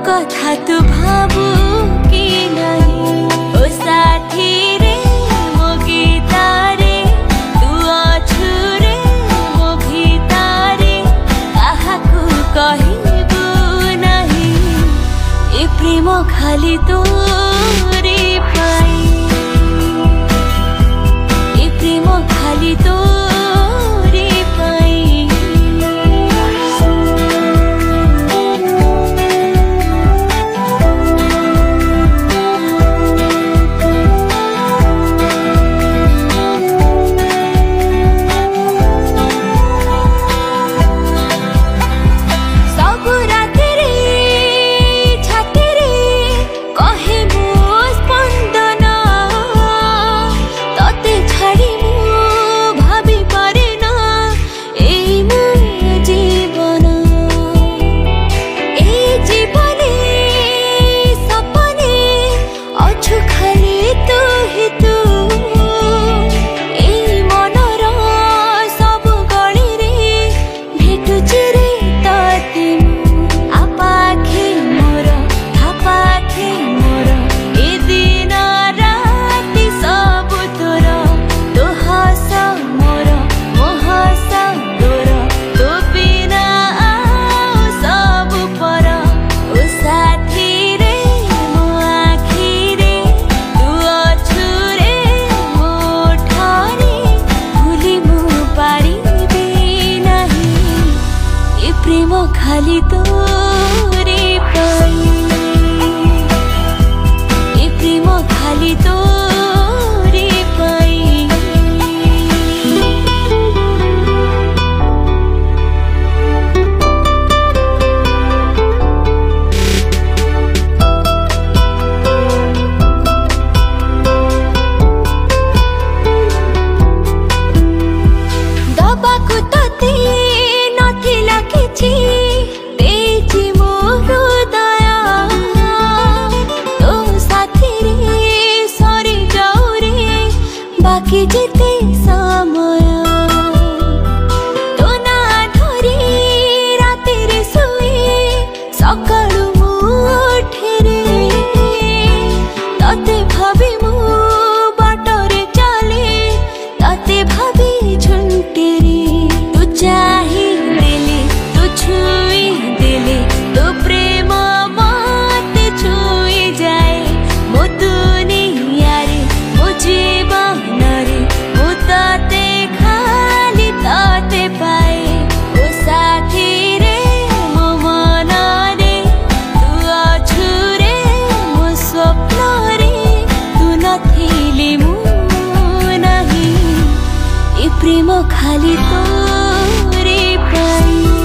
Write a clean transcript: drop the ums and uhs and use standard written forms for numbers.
कथा तू भाबू कि नहीं ओ साथीरे मो गीतारे तू अछु रे मो गीतारे काहाकू कहिबू नहीं ए प्रेम खाली तोरे पाई ए प्रेम खाली तोरे पाई खाली तोरे पाई ए प्रेम खाली तोरे पाई दबाकू तते नथिला किछि देइछि मो हृदया तो साथीरे सरी जाऊ रे बाकी जेते समय तो ना धरी रातिरे सुई सकाळु मु उठे रे तते भाबी मु बाटरे चाले तते भाबी झुंटे रे तू चाही देले तू छुई देले तो प्रेम मते छुई जाए मो दुनिया रे मो जीवन रे मो ताते खाली ताते पाए ओ साथी रे मो मन रे तू अछु रे मो स्वप्न रे तू नथिली मु नहीं ए प्रेम खाली तोरे पाई